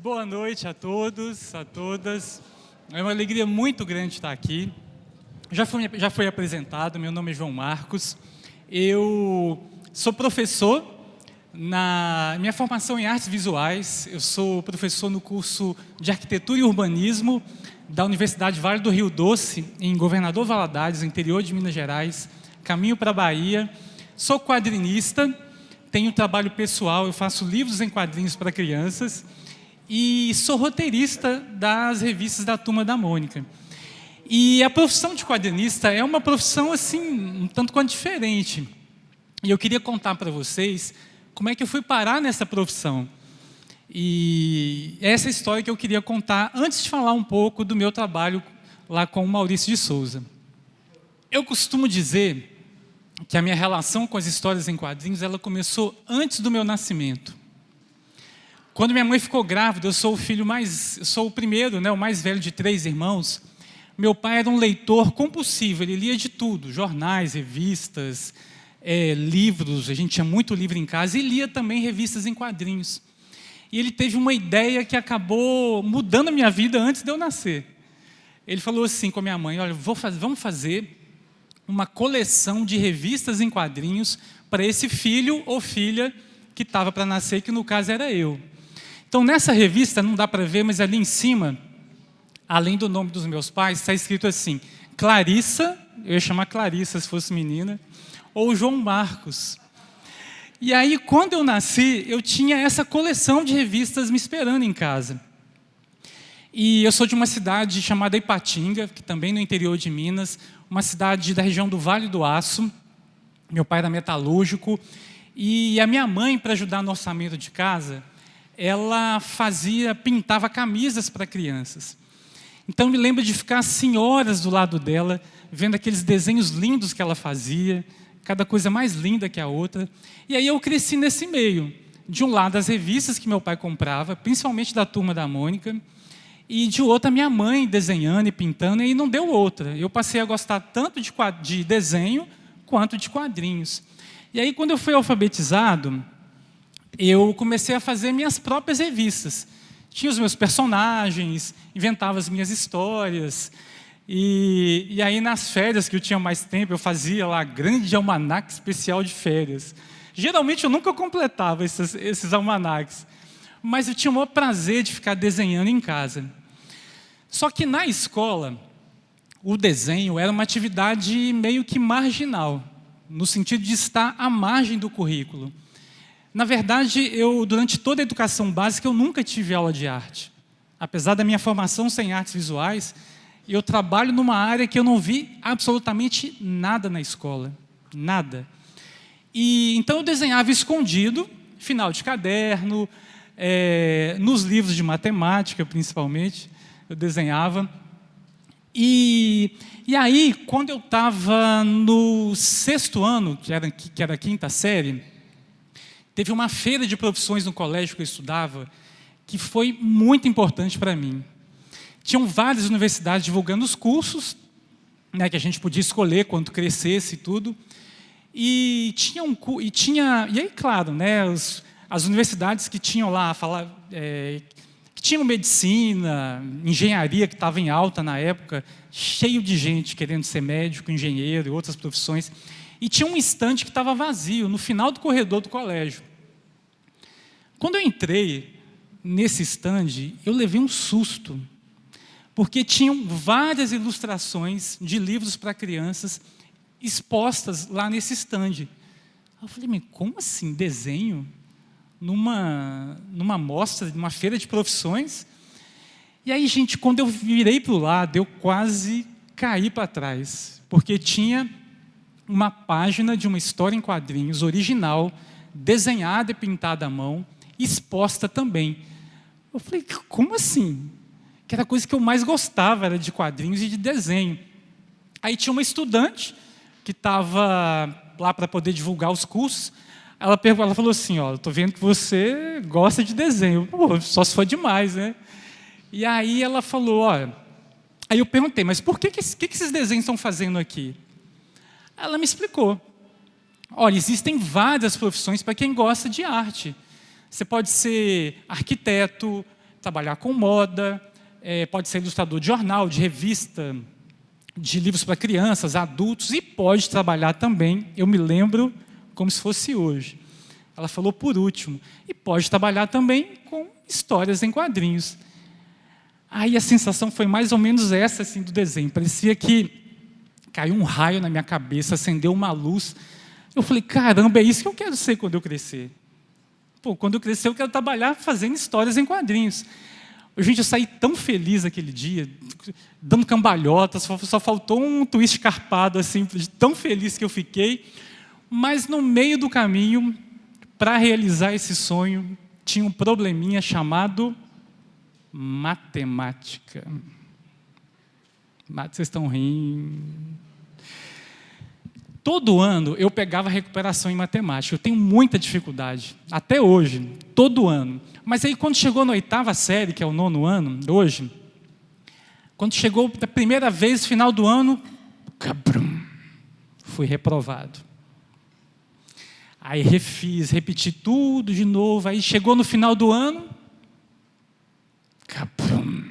Boa noite a todos, a todas. É uma alegria muito grande estar aqui. Já foi apresentado, meu nome é João Marcos. Eu sou professor. Na minha formação em artes visuais, eu sou professor no curso de Arquitetura e Urbanismo da Universidade Vale do Rio Doce, em Governador Valadares, no interior de Minas Gerais, caminho para a Bahia. Sou quadrinista, tenho trabalho pessoal, eu faço livros em quadrinhos para crianças e sou roteirista das revistas da Turma da Mônica. E a profissão de quadrinista é uma profissão assim, um tanto quanto diferente. E eu queria contar para vocês como é que eu fui parar nessa profissão. E essa é a história que eu queria contar antes de falar um pouco do meu trabalho lá com o Maurício de Souza. Eu costumo dizer que a minha relação com as histórias em quadrinhos ela começou antes do meu nascimento. Quando minha mãe ficou grávida, eu sou o primeiro, o mais velho de 3 irmãos. Meu pai era um leitor compulsivo, ele lia de tudo, jornais, revistas, livros, a gente tinha muito livro em casa, e lia também revistas em quadrinhos. E ele teve uma ideia que acabou mudando a minha vida antes de eu nascer. Ele falou assim com a minha mãe, olha, vamos fazer uma coleção de revistas em quadrinhos para esse filho ou filha que estava para nascer, que no caso era eu. Então, nessa revista, não dá para ver, mas ali em cima, além do nome dos meus pais, está escrito assim, Clarissa, eu ia chamar Clarissa se fosse menina, ou João Marcos. E aí, quando eu nasci, eu tinha essa coleção de revistas me esperando em casa. E eu sou de uma cidade chamada Ipatinga, que também no interior de Minas, uma cidade da região do Vale do Aço. Meu pai era metalúrgico. E a minha mãe, para ajudar no orçamento de casa, ela pintava camisas para crianças. Então, me lembro de ficar assim, horas do lado dela, vendo aqueles desenhos lindos que ela fazia, cada coisa mais linda que a outra. E aí eu cresci nesse meio. De um lado, as revistas que meu pai comprava, principalmente da Turma da Mônica, e de outro, a minha mãe desenhando e pintando, e não deu outra. Eu passei a gostar tanto de desenho quanto de quadrinhos. E aí, quando eu fui alfabetizado, eu comecei a fazer minhas próprias revistas. Tinha os meus personagens, inventava as minhas histórias. E aí, nas férias, que eu tinha mais tempo, eu fazia lá grande almanaque especial de férias. Geralmente, eu nunca completava esses almanaques, mas eu tinha o maior prazer de ficar desenhando em casa. Só que, na escola, o desenho era uma atividade meio que marginal, no sentido de estar à margem do currículo. Na verdade, durante toda a educação básica, eu nunca tive aula de arte. Apesar da minha formação sem artes visuais, eu trabalho numa área que eu não vi absolutamente nada na escola. Nada. E então eu desenhava escondido, final de caderno, nos livros de matemática, principalmente, eu desenhava. E aí, quando eu estava no 6º ano, que era a 5ª série, teve uma feira de profissões no colégio que eu estudava, que foi muito importante para mim. Tinham várias universidades divulgando os cursos, que a gente podia escolher quando crescesse e tudo. E aí, claro, as universidades que tinham lá, que tinham medicina, engenharia, que estava em alta na época, cheio de gente querendo ser médico, engenheiro e outras profissões. E tinha um estande que estava vazio, no final do corredor do colégio. Quando eu entrei nesse estande, eu levei um susto, porque tinham várias ilustrações de livros para crianças expostas lá nesse estande. Eu falei, mas como assim, desenho? Numa mostra, numa feira de profissões? E aí, gente, quando eu virei para o lado, eu quase caí para trás, porque tinha uma página de uma história em quadrinhos original, desenhada e pintada à mão, exposta também. Eu falei, como assim? Que era a coisa que eu mais gostava, era de quadrinhos e de desenho. Aí tinha uma estudante que estava lá para poder divulgar os cursos. Ela falou assim, estou vendo que você gosta de desenho. Pô, só se for demais, né? E aí ela falou, aí eu perguntei, mas por que esses desenhos estão fazendo aqui? Ela me explicou. Olha, existem várias profissões para quem gosta de arte. Você pode ser arquiteto, trabalhar com moda, pode ser ilustrador de jornal, de revista, de livros para crianças, adultos, e pode trabalhar também, eu me lembro como se fosse hoje. Ela falou por último, e pode trabalhar também com histórias em quadrinhos. Aí a sensação foi mais ou menos essa assim, do desenho. Parecia que caiu um raio na minha cabeça, acendeu uma luz. Eu falei, caramba, é isso que eu quero ser quando eu crescer. Pô, quando eu crescer eu quero trabalhar fazendo histórias em quadrinhos. Gente, eu saí tão feliz aquele dia, dando cambalhotas, só faltou um twist carpado, assim, de tão feliz que eu fiquei. Mas no meio do caminho, para realizar esse sonho, tinha um probleminha chamado matemática. Vocês estão rindo. Todo ano eu pegava recuperação em matemática. Eu tenho muita dificuldade, até hoje, todo ano. Mas aí quando chegou na 8ª série, que é o 9º ano, hoje, quando chegou a primeira vez, final do ano, cabrum, fui reprovado. Aí refiz, repeti tudo de novo, aí chegou no final do ano, cabrum,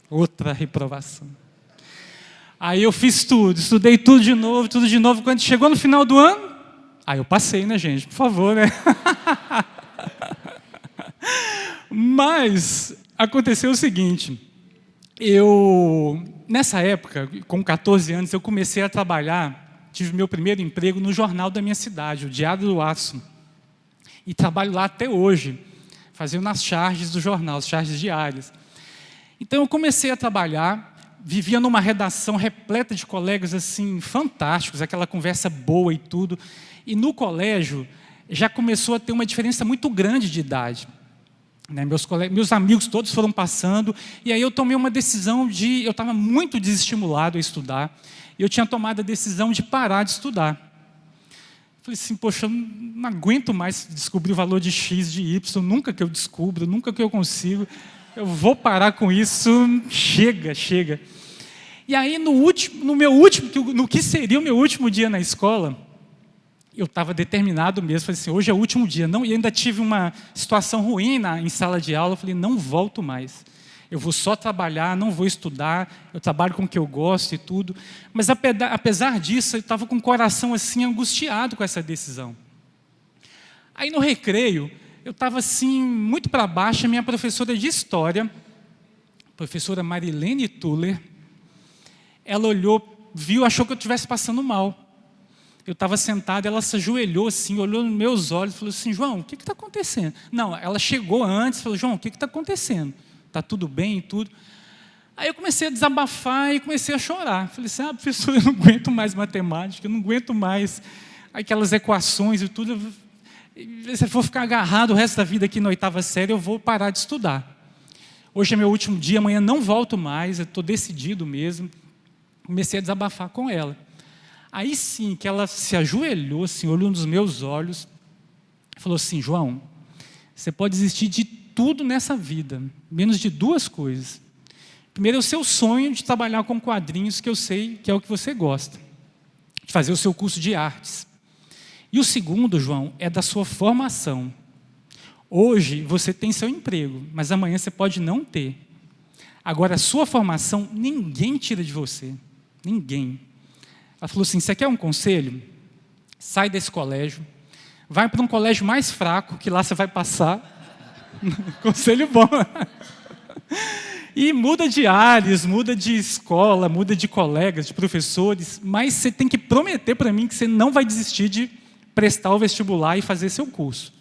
outra reprovação. Aí eu fiz tudo, estudei tudo de novo, quando chegou no final do ano, aí eu passei, né, gente? Por favor, né? Mas aconteceu o seguinte, nessa época, com 14 anos, eu comecei a trabalhar, tive meu primeiro emprego no jornal da minha cidade, o Diário do Aço. E trabalho lá até hoje, fazendo as charges do jornal, as charges diárias. Então eu comecei a trabalhar, vivia numa redação repleta de colegas assim fantásticos, aquela conversa boa e tudo. E no colégio já começou a ter uma diferença muito grande de idade. Meus amigos todos foram passando, e aí eu tomei uma decisão eu estava muito desestimulado a estudar, e eu tinha tomado a decisão de parar de estudar. Falei assim, poxa, eu não aguento mais descobrir o valor de X, de Y, nunca que eu descubro, nunca que eu consigo, eu vou parar com isso, chega. E aí no que seria o meu último dia na escola, eu estava determinado mesmo, falei assim, hoje é o último dia. Não, e ainda tive uma situação ruim em sala de aula, eu falei, não volto mais. Eu vou só trabalhar, não vou estudar, eu trabalho com o que eu gosto e tudo. Mas apesar disso, eu estava com o coração assim angustiado com essa decisão. Aí no recreio, eu estava assim, muito para baixo, a minha professora de história, a professora Marilene Tuller, ela olhou, viu, achou que eu estivesse passando mal. Eu estava sentado, ela se ajoelhou assim, olhou nos meus olhos e falou assim, João, o que está acontecendo? Não, ela chegou antes e falou, João, o que está acontecendo? Está tudo bem e tudo? Aí eu comecei a desabafar e comecei a chorar. Falei assim, professor, eu não aguento mais matemática, eu não aguento mais aquelas equações e tudo. Se eu for ficar agarrado o resto da vida aqui na 8ª série, eu vou parar de estudar. Hoje é meu último dia, amanhã não volto mais, eu estou decidido mesmo. Comecei a desabafar com ela. Aí sim, que ela se ajoelhou, assim, olhou nos meus olhos, falou assim, João, você pode desistir de tudo nessa vida, menos de 2 coisas. Primeiro é o seu sonho de trabalhar com quadrinhos, que eu sei que é o que você gosta, de fazer o seu curso de artes. E o segundo, João, é da sua formação. Hoje você tem seu emprego, mas amanhã você pode não ter. Agora, a sua formação, ninguém tira de você, ninguém. Ela falou assim, você quer um conselho? Sai desse colégio, vai para um colégio mais fraco, que lá você vai passar. Conselho bom. E muda de áreas, muda de escola, muda de colegas, de professores, mas você tem que prometer para mim que você não vai desistir de prestar o vestibular e fazer seu curso.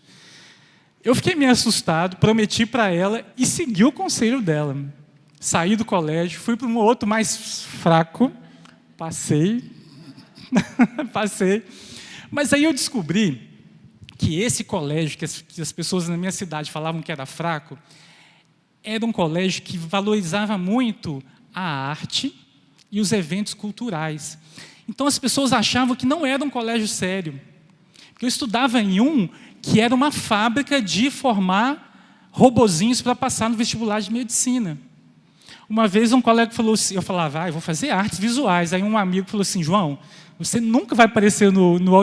Eu fiquei meio assustado, prometi para ela e segui o conselho dela. Saí do colégio, fui para um outro mais fraco, passei, mas aí eu descobri que esse colégio, que as pessoas na minha cidade falavam que era fraco, era um colégio que valorizava muito a arte e os eventos culturais. Então as pessoas achavam que não era um colégio sério. Porque eu estudava em um que era uma fábrica de formar robozinhos para passar no vestibular de medicina. Uma vez um colega falou assim, eu falava, eu vou fazer artes visuais. Aí um amigo falou assim, João, você nunca vai aparecer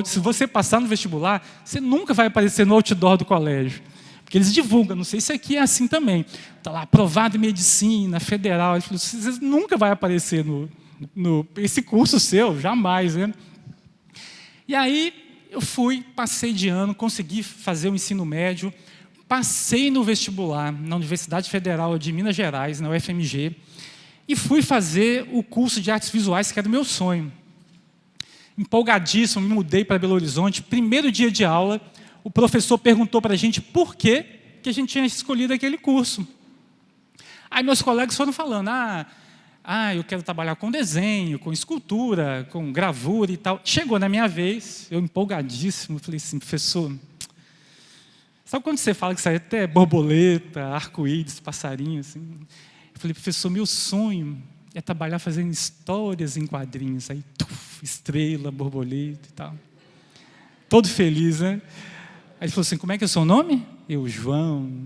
se você passar no vestibular, você nunca vai aparecer no outdoor do colégio. Porque eles divulgam, não sei se aqui é assim também. Está lá, aprovado em medicina, federal. Ele falou, vocês nunca vai aparecer esse curso seu, jamais, né? E aí eu passei de ano, consegui fazer o ensino médio, passei no vestibular na Universidade Federal de Minas Gerais, na UFMG, e fui fazer o curso de artes visuais, que era o meu sonho. Empolgadíssimo, me mudei para Belo Horizonte. Primeiro dia de aula, o professor perguntou para a gente por que a gente tinha escolhido aquele curso. Aí meus colegas foram falando, eu quero trabalhar com desenho, com escultura, com gravura e tal. Chegou na minha vez, eu empolgadíssimo, falei assim, professor, sabe quando você fala que sai até borboleta, arco-íris, passarinho, assim? Eu falei, professor, meu sonho é trabalhar fazendo histórias em quadrinhos. Aí, estrela, borboleta e tal. Todo feliz, né? Aí ele falou assim, como é que é o seu nome? Eu, João.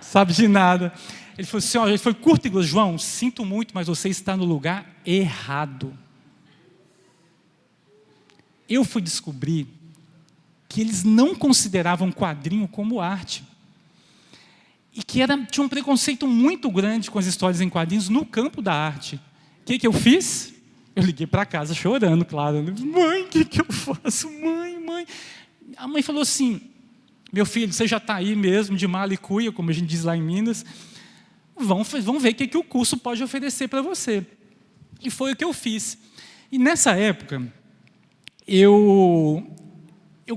Sabe de nada. Ele falou assim, ele foi curto e grosso, João, sinto muito, mas você está no lugar errado. Eu fui descobrir que eles não consideravam quadrinho como arte. E que tinha um preconceito muito grande com as histórias em quadrinhos no campo da arte. O que eu fiz? Eu liguei para casa chorando, claro. Mãe, o que eu faço? Mãe. A mãe falou assim, meu filho, você já está aí mesmo, de mala e cuia, como a gente diz lá em Minas. Vamos ver o que o curso pode oferecer para você. E foi o que eu fiz. E nessa época, eu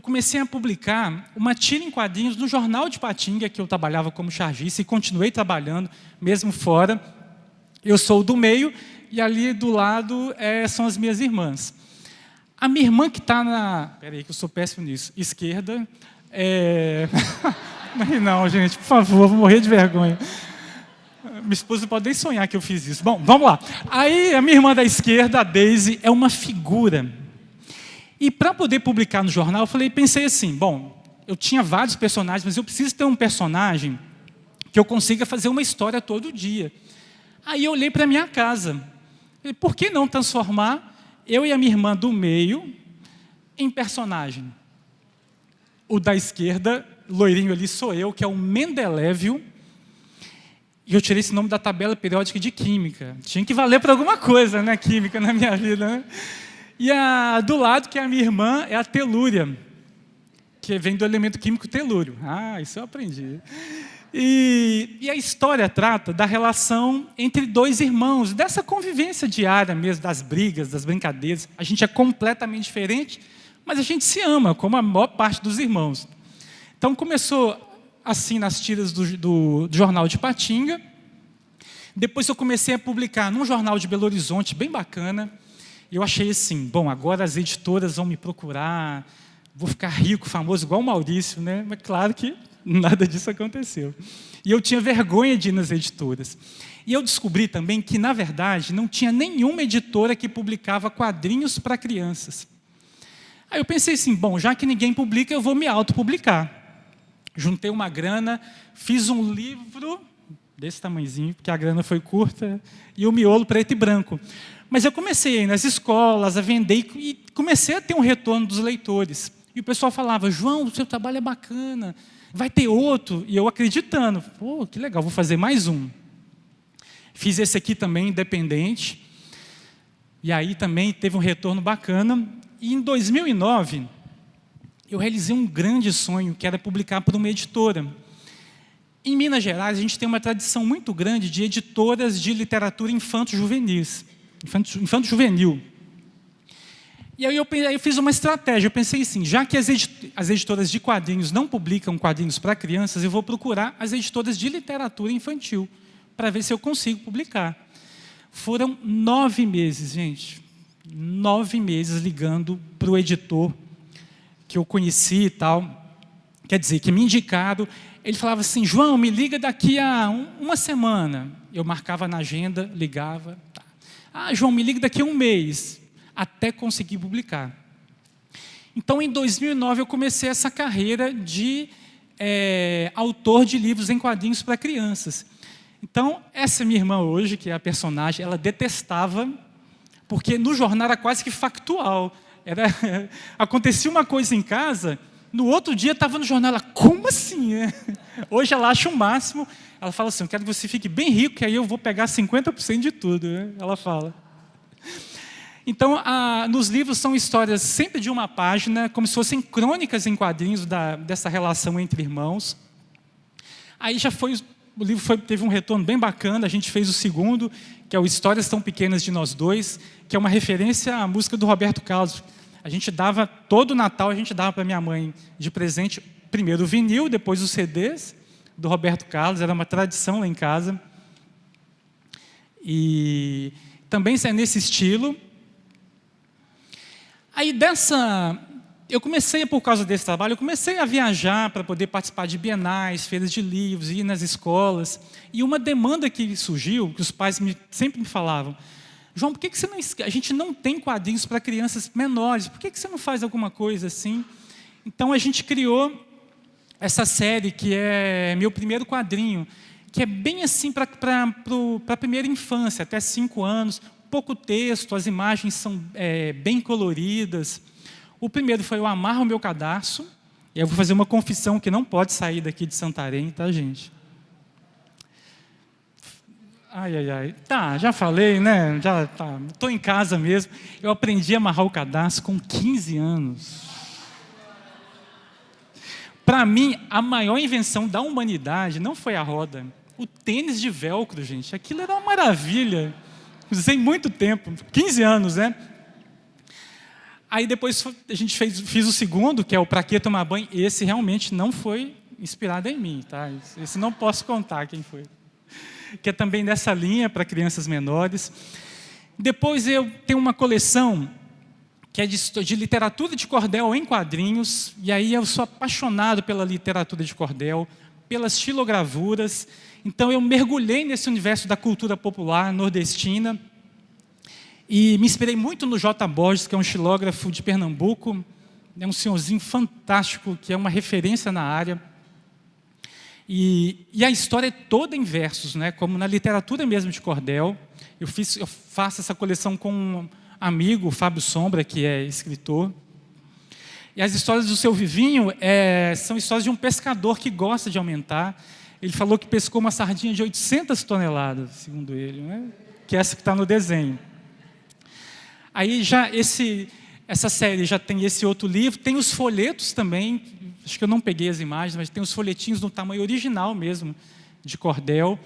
comecei a publicar uma tira em quadrinhos no Jornal de Patinga, que eu trabalhava como chargista e continuei trabalhando, mesmo fora. Eu sou do meio e ali do lado são as minhas irmãs. A minha irmã que está Peraí, que eu sou péssimo nisso. Esquerda. Não, gente, por favor, vou morrer de vergonha. Minha esposa não pode nem sonhar que eu fiz isso. Bom, vamos lá. Aí, a minha irmã da esquerda, a Daisy, é uma figura. E para poder publicar no jornal, pensei assim, bom, eu tinha vários personagens, mas eu preciso ter um personagem que eu consiga fazer uma história todo dia. Aí eu olhei para a minha casa. Falei, por que não transformar eu e a minha irmã do meio em personagem? O da esquerda, loirinho ali, sou eu, que é o Mendelévio. E eu tirei esse nome da tabela periódica de química. Tinha que valer para alguma coisa, né, química na minha vida, né? E do lado, que é a minha irmã, é a telúria, que vem do elemento químico telúrio. Isso eu aprendi. E a história trata da relação entre dois irmãos, dessa convivência diária mesmo, das brigas, das brincadeiras. A gente é completamente diferente, mas a gente se ama, como a maior parte dos irmãos. Então começou assim nas tiras do Jornal de Patinga. Depois eu comecei a publicar num jornal de Belo Horizonte, bem bacana. Eu achei assim, bom, agora as editoras vão me procurar, vou ficar rico, famoso, igual o Maurício, né? Mas claro que nada disso aconteceu. E eu tinha vergonha de ir nas editoras. E eu descobri também que, na verdade, não tinha nenhuma editora que publicava quadrinhos para crianças. Aí eu pensei assim, bom, já que ninguém publica, eu vou me autopublicar. Juntei uma grana, fiz um livro desse tamanhozinho, porque a grana foi curta, e o miolo preto e branco. Mas eu comecei a ir nas escolas, a vender, e comecei a ter um retorno dos leitores. E o pessoal falava, João, o seu trabalho é bacana, vai ter outro. E eu acreditando, pô, que legal, vou fazer mais um. Fiz esse aqui também, independente. E aí também teve um retorno bacana. E em 2009, eu realizei um grande sonho, que era publicar para uma editora. Em Minas Gerais, a gente tem uma tradição muito grande de editoras de literatura infanto-juvenil. E aí eu fiz uma estratégia, eu pensei assim, já que as editoras de quadrinhos não publicam quadrinhos para crianças, eu vou procurar as editoras de literatura infantil, para ver se eu consigo publicar. Foram 9 meses, gente, 9 meses ligando para o editor que eu conheci e tal, quer dizer, que me indicaram. Ele falava assim, João, me liga daqui a uma semana. Eu marcava na agenda, ligava. Tá. João, me liga daqui a um mês, até conseguir publicar. Então, em 2009, eu comecei essa carreira de autor de livros em quadrinhos para crianças. Então, essa minha irmã hoje, que é a personagem, ela detestava, porque no jornal era quase que factual. Acontecia uma coisa em casa, No outro dia estava no jornal, ela, como assim? Hoje ela acha o máximo, ela fala assim, eu quero que você fique bem rico, que aí eu vou pegar 50% de tudo, ela fala. Então, nos livros são histórias sempre de uma página, como se fossem crônicas em quadrinhos dessa relação entre irmãos. Aí o livro teve um retorno bem bacana, a gente fez o segundo, que é o Histórias Tão Pequenas de Nós Dois, que é uma referência à música do Roberto Carlos. A gente dava, todo Natal a gente dava para minha mãe de presente, primeiro o vinil, depois os CDs do Roberto Carlos, era uma tradição lá em casa. E também é nesse estilo. Aí eu comecei, por causa desse trabalho, eu comecei a viajar para poder participar de bienais, feiras de livros, ir nas escolas. E uma demanda que surgiu, que os pais sempre me falavam, João, por que você não, a gente não tem quadrinhos para crianças menores, por que você não faz alguma coisa assim? Então a gente criou essa série, que é meu primeiro quadrinho, que é bem assim para a primeira infância, até 5 anos, pouco texto, as imagens são bem coloridas. O primeiro foi o Amarra o Meu Cadarço, e eu vou fazer uma confissão que não pode sair daqui de Santarém, tá, gente? Ai. Tá, já falei, né? Já tá. Estou em casa mesmo. Eu aprendi a amarrar o cadarço com 15 anos. Para mim, a maior invenção da humanidade não foi a roda. O tênis de velcro, gente. Aquilo era uma maravilha. Usei muito tempo, 15 anos, né? Aí depois a gente fiz o segundo, que é o Pra Que Tomar Banho. Esse realmente não foi inspirado em mim, tá? Esse não posso contar quem foi. Que é também dessa linha para crianças menores. Depois eu tenho uma coleção que é de literatura de cordel em quadrinhos, e aí eu sou apaixonado pela literatura de cordel, pelas xilogravuras. Então eu mergulhei nesse universo da cultura popular nordestina e me inspirei muito no J. Borges, que é um xilógrafo de Pernambuco, é um senhorzinho fantástico, que é uma referência na área. E a história é toda em versos, né? Como na literatura mesmo de cordel. Eu faço essa coleção com um amigo, o Fábio Sombra, que é escritor. E as histórias do Seu Vivinho são histórias de um pescador que gosta de aumentar. Ele falou que pescou uma sardinha de 800 toneladas, segundo ele, né? Que é essa que está no desenho. Aí essa série já tem esse outro livro, tem os folhetos também, acho que eu não peguei as imagens, mas tem os folhetinhos no tamanho original mesmo, de cordel.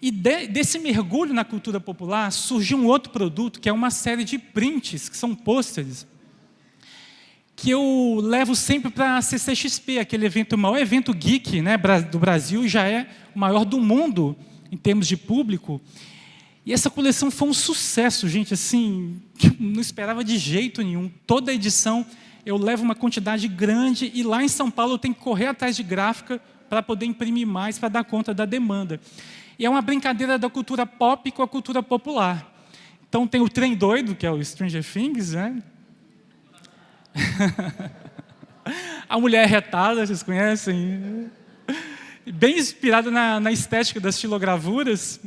E desse mergulho na cultura popular, surgiu um outro produto, que é uma série de prints, que são pôsteres, que eu levo sempre para a CCXP, aquele evento, o maior evento geek, né, do Brasil, e já é o maior do mundo, em termos de público. E essa coleção foi um sucesso, gente, assim, que eu não esperava de jeito nenhum. Toda edição eu levo uma quantidade grande, e lá em São Paulo eu tenho que correr atrás de gráfica para poder imprimir mais, para dar conta da demanda. E é uma brincadeira da cultura pop com a cultura popular. Então tem o Trem Doido, que é o Stranger Things, né? A Mulher Retada, vocês conhecem? Bem inspirado na estética das xilogravuras.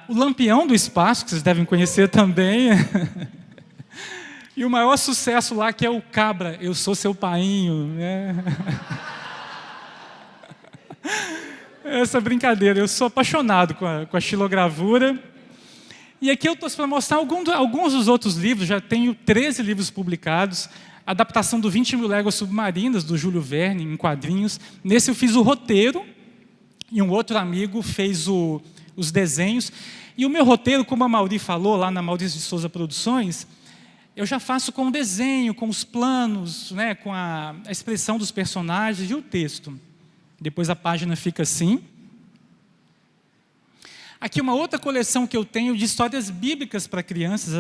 O Lampião do Espaço, que vocês devem conhecer também. E o maior sucesso lá, que é o Cabra, Eu Sou Seu Painho. Essa brincadeira, eu sou apaixonado com a xilogravura. E aqui eu trouxe para mostrar alguns dos outros livros, já tenho 13 livros publicados, adaptação do 20 Mil Léguas Submarinas, do Júlio Verne, em quadrinhos. Nesse eu fiz o roteiro, e um outro amigo fez os desenhos. E o meu roteiro, como a Mauri falou, lá na Maurício de Souza Produções, eu já faço com o desenho, com os planos, né, com a expressão dos personagens e o texto. Depois a página fica assim. Aqui uma outra coleção que eu tenho de histórias bíblicas para crianças,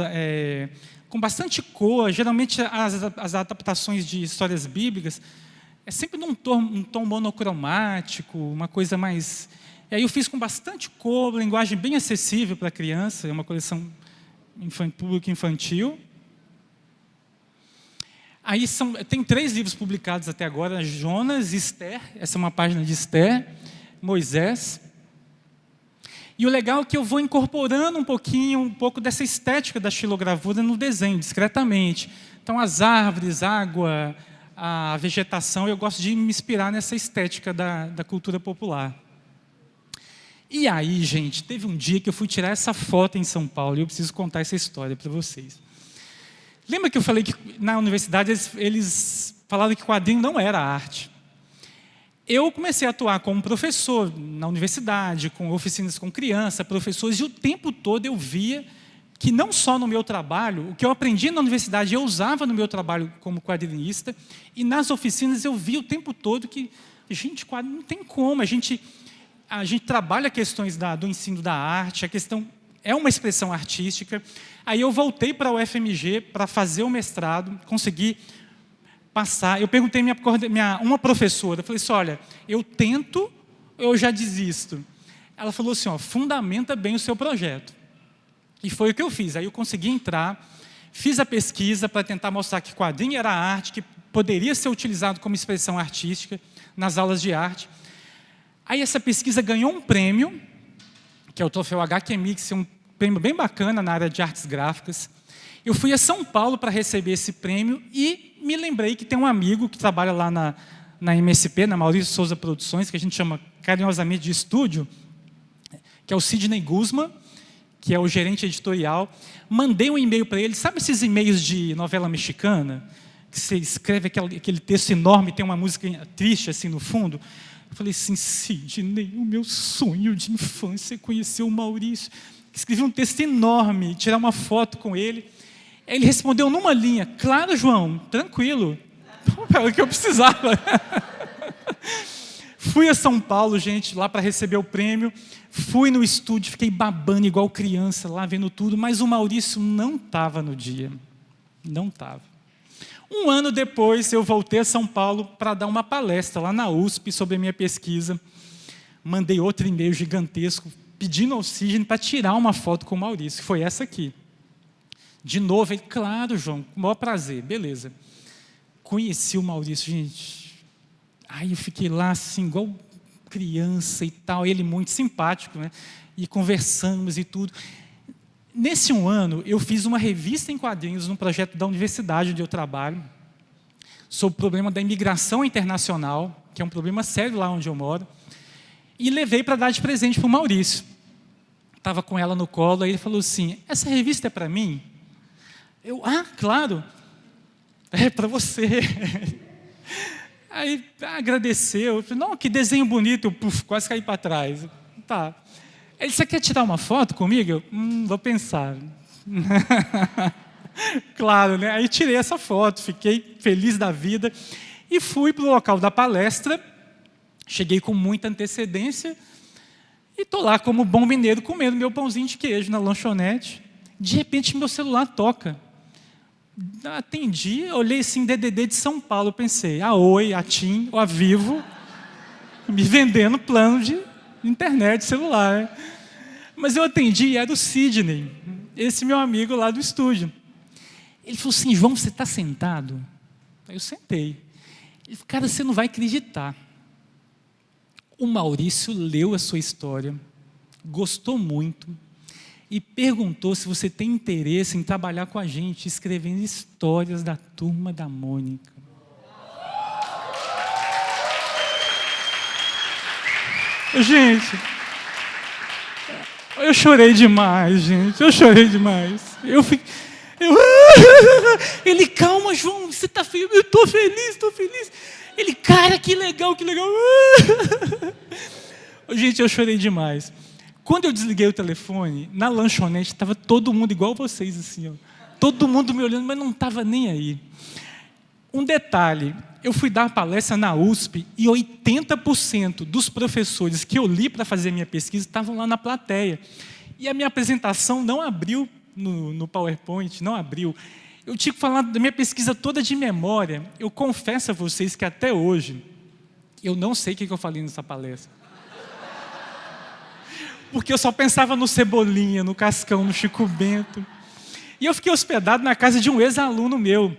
com bastante cor. Geralmente as adaptações de histórias bíblicas é sempre num tom monocromático, uma coisa mais... E aí eu fiz com bastante cor, linguagem bem acessível para a criança, é uma coleção público infantil. Aí tem 3 livros publicados até agora, Jonas, Esther, essa é uma página de Esther, Moisés. E o legal é que eu vou incorporando um pouco dessa estética da xilogravura no desenho, discretamente. Então as árvores, água, a vegetação, eu gosto de me inspirar nessa estética da cultura popular. E aí, gente, teve um dia que eu fui tirar essa foto em São Paulo, e eu preciso contar essa história para vocês. Lembra que eu falei que na universidade eles falaram que quadrinho não era arte? Eu comecei a atuar como professor na universidade, com oficinas com criança, professores, e o tempo todo eu via que não só no meu trabalho, o que eu aprendi na universidade eu usava no meu trabalho como quadrinista, e nas oficinas eu via o tempo todo que, gente, quadrinho não tem como, a gente trabalha questões do ensino da arte, a questão é uma expressão artística. Aí eu voltei para o UFMG para fazer o mestrado, consegui passar. Eu perguntei uma professora, eu falei assim, olha, eu tento, eu já desisto. Ela falou assim, ó, fundamenta bem o seu projeto. E foi o que eu fiz. Aí eu consegui entrar, fiz a pesquisa para tentar mostrar que quadrinho era arte, que poderia ser utilizado como expressão artística nas aulas de arte. Aí essa pesquisa ganhou um prêmio, que é o troféu HQMix, um prêmio bem bacana na área de artes gráficas. Eu fui a São Paulo para receber esse prêmio e me lembrei que tem um amigo que trabalha lá na MSP, na Maurício Souza Produções, que a gente chama carinhosamente de estúdio, que é o Sidney Guzman, que é o gerente editorial. Mandei um e-mail para ele, sabe esses e-mails de novela mexicana? Que você escreve aquele texto enorme, tem uma música triste assim no fundo. Eu falei assim, Sidney, o meu sonho de infância é conhecer o Maurício. Escrevi um texto enorme, tirar uma foto com ele. Ele respondeu numa linha, claro, João, tranquilo. Era o que eu precisava. Fui a São Paulo, gente, lá para receber o prêmio. Fui no estúdio, fiquei babando igual criança, lá vendo tudo, mas o Maurício não estava no dia. Não estava. Um ano depois, eu voltei a São Paulo para dar uma palestra lá na USP sobre a minha pesquisa. Mandei outro e-mail gigantesco, pedindo ao Sidney para tirar uma foto com o Maurício, que foi essa aqui. De novo, ele, claro, João, com o maior prazer, beleza. Conheci o Maurício, gente. Aí eu fiquei lá assim, igual criança e tal, ele muito simpático, né? E conversamos e tudo. Nesse um ano, eu fiz uma revista em quadrinhos num projeto da universidade onde eu trabalho, sobre o problema da imigração internacional, que é um problema sério lá onde eu moro, e levei para dar de presente para o Maurício. Estava com ela no colo, aí ele falou assim, essa revista é para mim? Eu, claro, é para você. Aí agradeceu, eu falei, não, que desenho bonito, eu quase caí para trás. Tá. Ele, você quer tirar uma foto comigo? Eu, vou pensar. Claro, né? Aí tirei essa foto, fiquei feliz da vida e fui para o local da palestra. Cheguei com muita antecedência e estou lá como bom mineiro comendo meu pãozinho de queijo na lanchonete. De repente meu celular toca. Atendi, olhei assim, DDD de São Paulo, pensei, a Oi, a TIM, a Vivo, me vendendo plano de internet, celular. Mas eu atendi e era o Sidney, esse meu amigo lá do estúdio. Ele falou assim, João, você está sentado? Aí eu sentei. Ele falou, cara, você não vai acreditar. O Maurício leu a sua história, gostou muito e perguntou se você tem interesse em trabalhar com a gente, escrevendo histórias da Turma da Mônica. Gente, eu chorei demais, gente. Eu chorei demais. Ele, calma, João, você está feliz? Eu estou feliz, estou feliz. Ele, cara, que legal, que legal. Gente, eu chorei demais. Quando eu desliguei o telefone, na lanchonete, estava todo mundo igual vocês, assim, ó. Todo mundo me olhando, mas não estava nem aí. Um detalhe, eu fui dar uma palestra na USP e 80% dos professores que eu li para fazer minha pesquisa estavam lá na plateia. E a minha apresentação não abriu no PowerPoint, não abriu. Eu tive que falar da minha pesquisa toda de memória. Eu confesso a vocês que até hoje, eu não sei o que eu falei nessa palestra. Porque eu só pensava no Cebolinha, no Cascão, no Chico Bento. E eu fiquei hospedado na casa de um ex-aluno meu.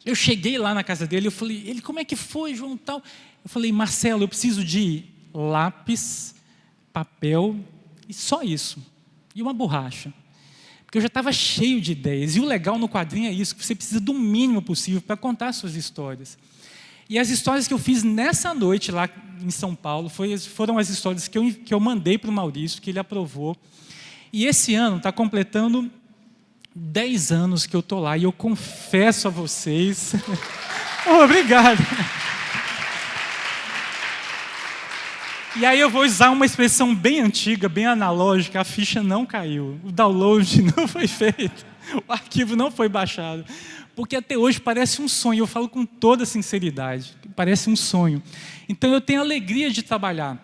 Eu cheguei lá na casa dele, eu falei, ele, como é que foi, João, tal? Eu falei, Marcelo, eu preciso de lápis, papel e só isso. E uma borracha. porque eu já estava cheio de ideias. E o legal no quadrinho é isso, que você precisa do mínimo possível para contar suas histórias. E as histórias que eu fiz nessa noite lá em São Paulo foram as histórias que eu mandei para o Maurício, que ele aprovou. E esse ano está completando 10 anos que eu estou lá. E eu confesso a vocês... Obrigado. E aí eu vou usar uma expressão bem antiga, bem analógica: a ficha não caiu, o download não foi feito, o arquivo não foi baixado, porque até hoje parece um sonho, eu falo com toda sinceridade, parece um sonho. Então eu tenho a alegria de trabalhar.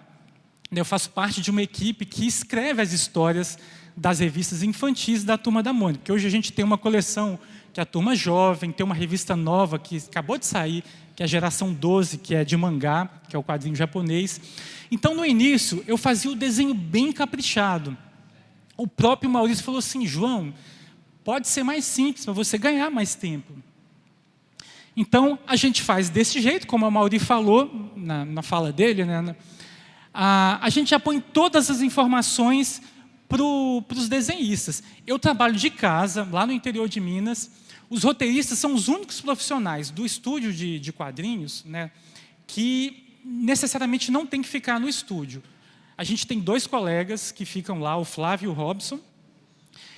Eu faço parte de uma equipe que escreve as histórias das revistas infantis da Turma da Mônica, porque hoje a gente tem uma coleção que é a Turma Jovem, tem uma revista nova que acabou de sair, que é a Geração 12, que é de mangá, que é o quadrinho japonês. Então, no início, eu fazia o desenho bem caprichado. O próprio Maurício falou assim: João, pode ser mais simples, para você ganhar mais tempo. Então, a gente faz desse jeito, como a Mauri falou, na fala dele, né? A gente já põe todas as informações para os desenhistas. Eu trabalho de casa, lá no interior de Minas. Os roteiristas são os únicos profissionais do estúdio de quadrinhos, né, que necessariamente não tem que ficar no estúdio. A gente tem 2 colegas que ficam lá, o Flávio e o Robson,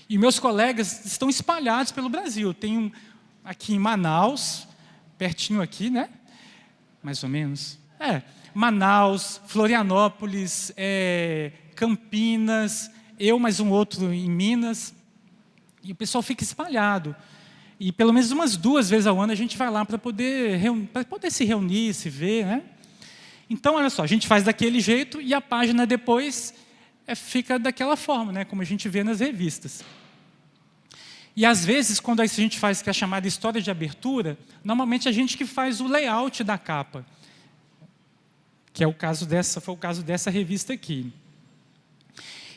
e meus colegas estão espalhados pelo Brasil. Tem um aqui em Manaus, pertinho aqui, né? Mais ou menos. Manaus, Florianópolis, Campinas, eu mais um outro em Minas, e o pessoal fica espalhado. E pelo menos umas 2 vezes ao ano a gente vai lá para poder se reunir, se ver, né? Então, olha só, a gente faz daquele jeito e a página depois fica daquela forma, né? Como a gente vê nas revistas. E às vezes, quando a gente faz que é a chamada história de abertura, normalmente a gente que faz o layout da capa, que foi o caso dessa revista aqui.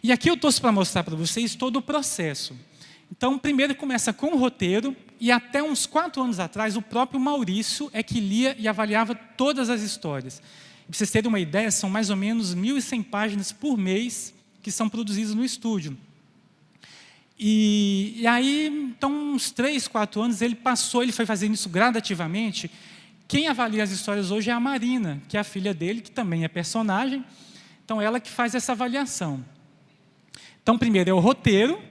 E aqui eu trouxe para mostrar para vocês todo o processo. Então, primeiro começa com o roteiro, e até uns 4 anos atrás, o próprio Maurício é que lia e avaliava todas as histórias. Para vocês terem uma ideia, são mais ou menos 1.100 páginas por mês que são produzidas no estúdio. E aí, então, uns 3, 4 anos, ele foi fazendo isso gradativamente. Quem avalia as histórias hoje é a Marina, que é a filha dele, que também é personagem. Então, ela que faz essa avaliação. Então, primeiro é o roteiro,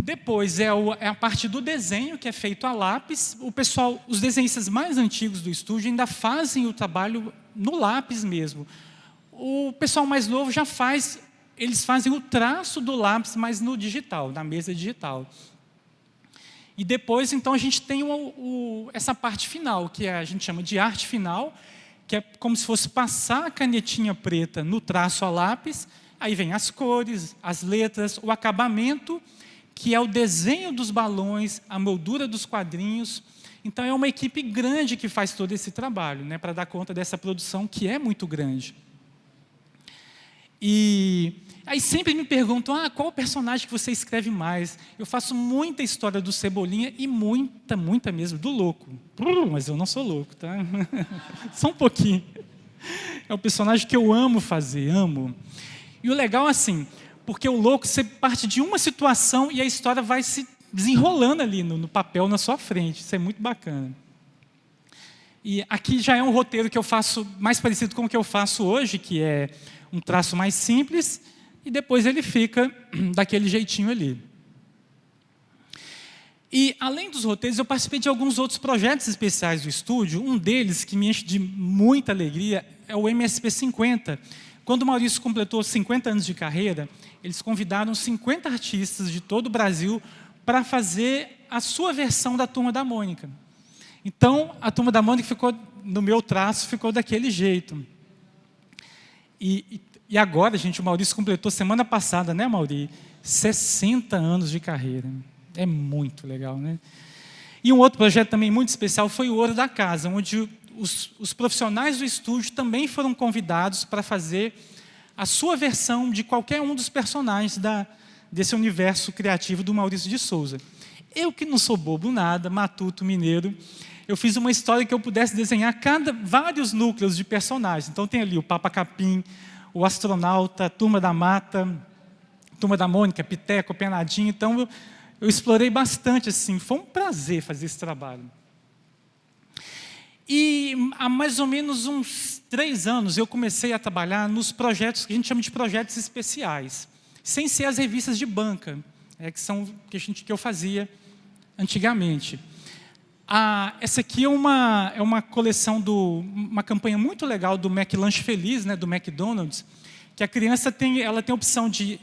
depois é a parte do desenho, que é feito a lápis. Os desenhistas mais antigos do estúdio ainda fazem o trabalho no lápis mesmo. O pessoal mais novo eles fazem o traço do lápis, mas no digital, na mesa digital. E depois, então, a gente tem essa parte final, que a gente chama de arte final, que é como se fosse passar a canetinha preta no traço a lápis. Aí vem as cores, as letras, o acabamento, que é o desenho dos balões, a moldura dos quadrinhos. Então, é uma equipe grande que faz todo esse trabalho, né, para dar conta dessa produção que é muito grande. E aí sempre me perguntam: qual o personagem que você escreve mais? Eu faço muita história do Cebolinha e muita mesmo, do Louco. Mas eu não sou louco, tá? Só um pouquinho. É um personagem que eu amo fazer, amo. E o legal é assim, porque o Louco, você parte de uma situação e a história vai se desenrolando ali no papel na sua frente. Isso é muito bacana. E aqui já é um roteiro que eu faço mais parecido com o que eu faço hoje, que é um traço mais simples, e depois ele fica daquele jeitinho ali. E, além dos roteiros, eu participei de alguns outros projetos especiais do estúdio. Um deles, que me enche de muita alegria, é o MSP 50. Quando o Maurício completou 50 anos de carreira, eles convidaram 50 artistas de todo o Brasil para fazer a sua versão da Turma da Mônica. Então, a Turma da Mônica no meu traço, ficou daquele jeito. E agora, gente, o Maurício completou semana passada, né, Mauri? 60 anos de carreira. É muito legal, né? E um outro projeto também muito especial foi o Ouro da Casa, onde os profissionais do estúdio também foram convidados para fazer a sua versão de qualquer um dos personagens desse universo criativo do Maurício de Souza. Eu, que não sou bobo nada, matuto, mineiro, eu fiz uma história que eu pudesse desenhar vários núcleos de personagens. Então tem ali o Papa Capim, o astronauta, a Turma da Mata, Turma da Mônica, Piteco, Penadinho. Então eu explorei bastante, assim, foi um prazer fazer esse trabalho. E há mais ou menos uns 3 anos eu comecei a trabalhar nos projetos que a gente chama de projetos especiais, sem ser as revistas de banca, que eu fazia antigamente. Essa aqui é uma coleção, uma campanha muito legal do McLanche Feliz, né, do McDonald's, que a criança tem a opção de,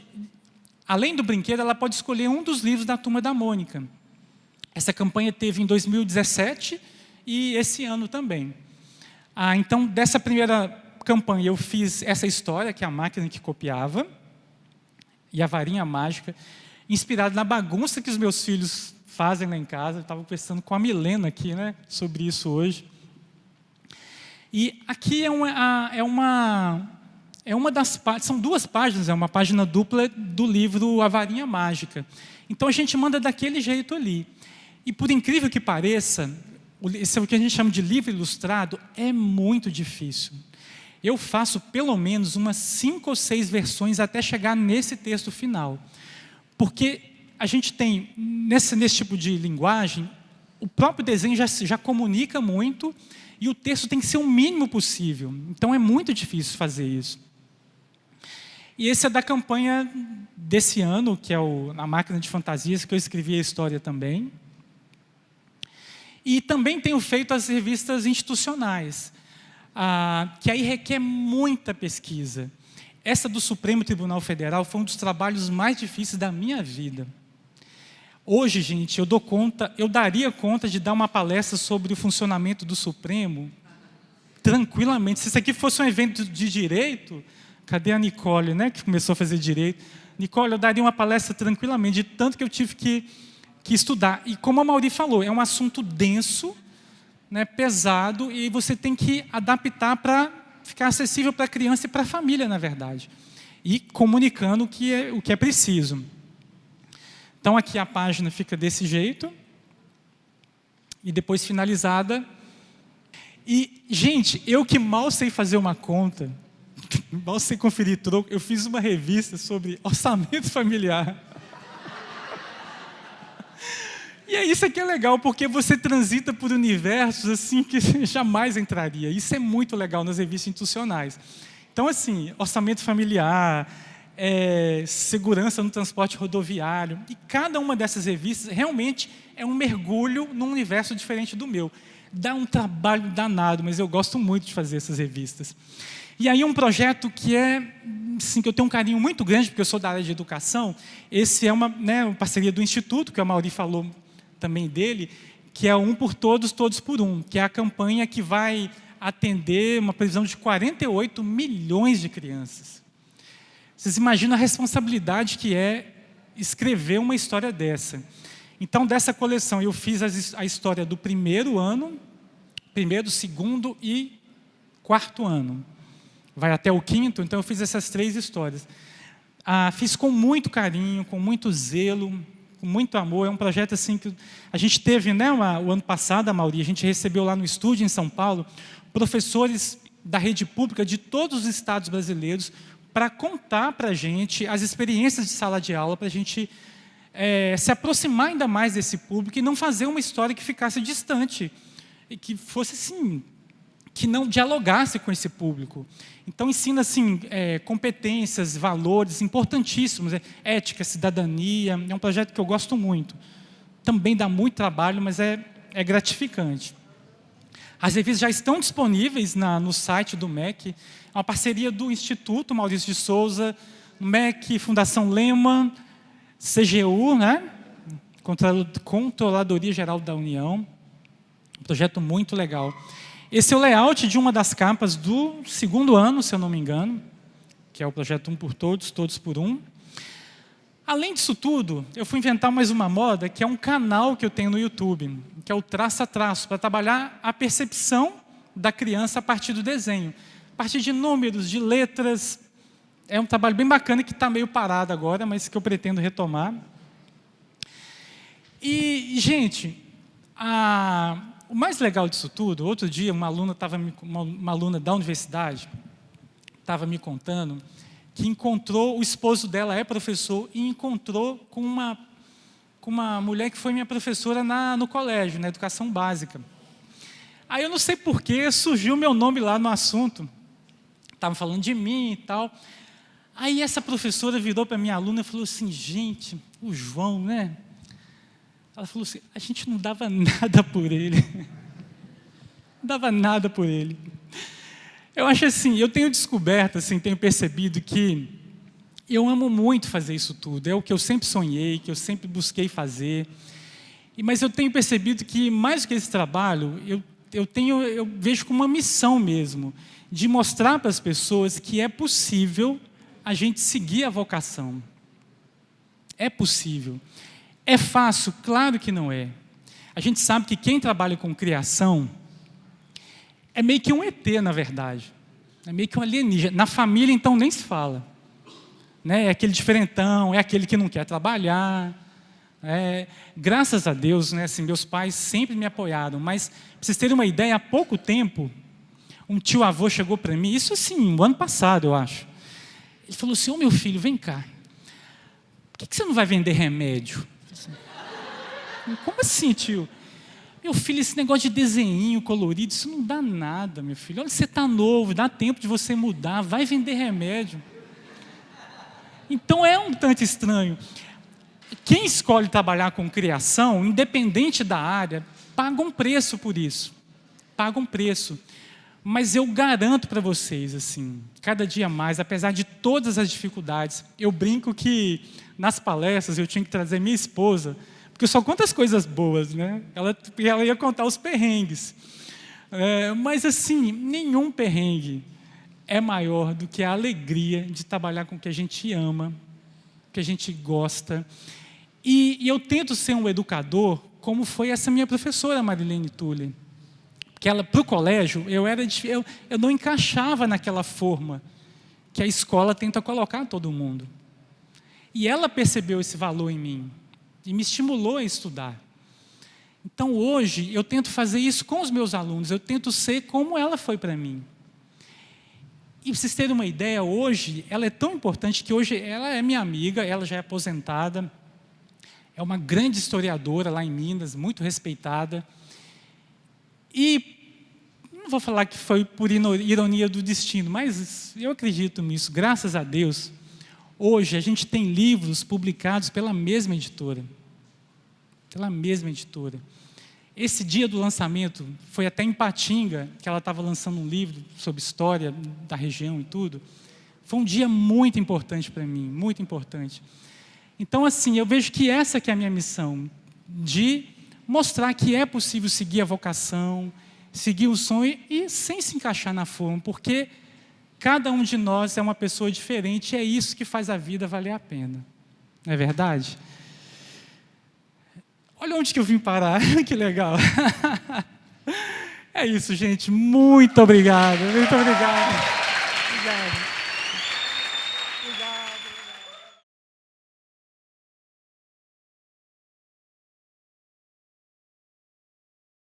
além do brinquedo, ela pode escolher um dos livros da Turma da Mônica. Essa campanha teve em 2017 e esse ano também. Então, dessa primeira campanha, eu fiz essa história, que é a máquina que copiava, e a varinha mágica, inspirado na bagunça que os meus filhos fazem lá em casa. Eu estava conversando com a Milena aqui, né, sobre isso hoje. E aqui é uma das páginas, são 2 páginas, é uma página dupla do livro A Varinha Mágica. Então a gente manda daquele jeito ali. E por incrível que pareça, esse é o que a gente chama de livro ilustrado, é muito difícil. Eu faço pelo menos umas 5 ou 6 versões até chegar nesse texto final. Porque a gente tem, nesse tipo de linguagem, o próprio desenho já comunica muito e o texto tem que ser o mínimo possível. Então é muito difícil fazer isso. E esse é da campanha desse ano, que é a Máquina de Fantasias, que eu escrevi a história também. E também tenho feito as revistas institucionais, que aí requer muita pesquisa. Essa do Supremo Tribunal Federal foi um dos trabalhos mais difíceis da minha vida. Hoje, gente, eu daria conta de dar uma palestra sobre o funcionamento do Supremo tranquilamente. Se isso aqui fosse um evento de direito, cadê a Nicole, né, que começou a fazer direito? Nicole, eu daria uma palestra tranquilamente, de tanto que eu tive que estudar. E como a Mauri falou, é um assunto denso, né, pesado, e você tem que adaptar para ficar acessível para a criança e para a família, na verdade. E comunicando o que é preciso. Então, aqui a página fica desse jeito. E depois finalizada. E, gente, eu que mal sei fazer uma conta, mal sei conferir troco, eu fiz uma revista sobre orçamento familiar. E é isso que é legal, porque você transita por universos assim que jamais entraria. Isso é muito legal nas revistas institucionais. Então, assim, orçamento familiar, segurança no transporte rodoviário. E cada uma dessas revistas realmente é um mergulho num universo diferente do meu. Dá um trabalho danado, mas eu gosto muito de fazer essas revistas. E aí um projeto que assim, que eu tenho um carinho muito grande, porque eu sou da área de educação. Esse é uma parceria do Instituto, que a Mauri falou também dele, que é Um por Todos, Todos por Um, que é a campanha que vai atender uma previsão de 48 milhões de crianças. Vocês imaginam a responsabilidade que é escrever uma história dessa. Então, dessa coleção, eu fiz a história do primeiro ano, primeiro, segundo e 4º ano. Vai até o 5º, então eu fiz essas 3 histórias. Fiz com muito carinho, com muito zelo, com muito amor. É um projeto assim que a gente teve, né, o ano passado, a Mauri, a gente recebeu lá no estúdio em São Paulo, professores da rede pública de todos os estados brasileiros para contar para a gente as experiências de sala de aula, para a gente se aproximar ainda mais desse público e não fazer uma história que ficasse distante e que fosse assim, que não dialogasse com esse público. Então ensina assim, competências, valores importantíssimos, ética, cidadania. É um projeto que eu gosto muito. Também dá muito trabalho, mas é gratificante. As revistas já estão disponíveis no site do MEC, uma parceria do Instituto Maurício de Souza, MEC, Fundação Lehman, CGU, né? Controladoria Geral da União. Um projeto muito legal. Esse é o layout de uma das capas do 2º ano, se eu não me engano, que é o projeto Um por Todos, Todos por Um. Além disso tudo, eu fui inventar mais uma moda, que é um canal que eu tenho no YouTube, que é o Traço a Traço, para trabalhar a percepção da criança a partir do desenho. A partir de números, de letras. É um trabalho bem bacana que está meio parado agora, mas que eu pretendo retomar. E, gente, o mais legal disso tudo, outro dia uma aluna da universidade estava me contando que encontrou, o esposo dela é professor, e encontrou com com uma mulher que foi minha professora no colégio, na educação básica. Aí eu não sei porquê, surgiu meu nome lá no assunto. Estavam falando de mim e tal. Aí essa professora virou para minha aluna e falou assim, gente, o João, né? Ela falou assim, a gente não dava nada por ele. Não dava nada por ele. Eu acho assim, eu tenho descoberto, assim, tenho percebido que eu amo muito fazer isso tudo. É o que eu sempre sonhei, que eu sempre busquei fazer. Mas eu tenho percebido que, mais do que esse trabalho, eu vejo como uma missão mesmo, de mostrar para as pessoas que é possível a gente seguir a vocação. É possível. É fácil? Claro que não é. A gente sabe que quem trabalha com criação é meio que um ET, na verdade. É meio que um alienígena. Na família, então, nem se fala. Né? É aquele diferentão, é aquele que não quer trabalhar. Graças a Deus, né, assim, meus pais sempre me apoiaram, mas, para vocês terem uma ideia, há pouco tempo, um tio-avô chegou para mim, isso assim, no ano passado, eu acho. Ele falou assim, meu filho, vem cá, por que você não vai vender remédio? Como assim, tio? Meu filho, esse negócio de desenho colorido, isso não dá nada, meu filho. Olha, você está novo, dá tempo de você mudar, vai vender remédio. Então é um tanto estranho. Quem escolhe trabalhar com criação, independente da área, paga um preço por isso. Paga um preço. Mas eu garanto para vocês, assim, cada dia mais, apesar de todas as dificuldades, eu brinco que nas palestras eu tinha que trazer minha esposa, porque eu só conto as coisas boas, né? Ela ia contar os perrengues. Mas assim, nenhum perrengue é maior do que a alegria de trabalhar com o que a gente ama, que a gente gosta. E eu tento ser um educador, como foi essa minha professora, Marilene Tuller. Porque ela, para o colégio, eu não encaixava naquela forma que a escola tenta colocar todo mundo. E ela percebeu esse valor em mim e me estimulou a estudar. Então, hoje, eu tento fazer isso com os meus alunos, eu tento ser como ela foi para mim. E para vocês terem uma ideia, hoje, ela é tão importante que hoje ela é minha amiga, ela já é aposentada, é uma grande historiadora lá em Minas, muito respeitada. E não vou falar que foi por ironia do destino, mas eu acredito nisso, graças a Deus. Hoje a gente tem livros publicados pela mesma editora. Pela mesma editora. Esse dia do lançamento, foi até em Patinga, que ela estava lançando um livro sobre história da região e tudo. Foi um dia muito importante para mim, muito importante. Então, assim, eu vejo que essa que é a minha missão, de mostrar que é possível seguir a vocação, seguir o sonho e sem se encaixar na forma, porque cada um de nós é uma pessoa diferente e é isso que faz a vida valer a pena. Não é verdade? Olha onde que eu vim parar, que legal. É isso, gente. Muito obrigado. Muito obrigado. Obrigado.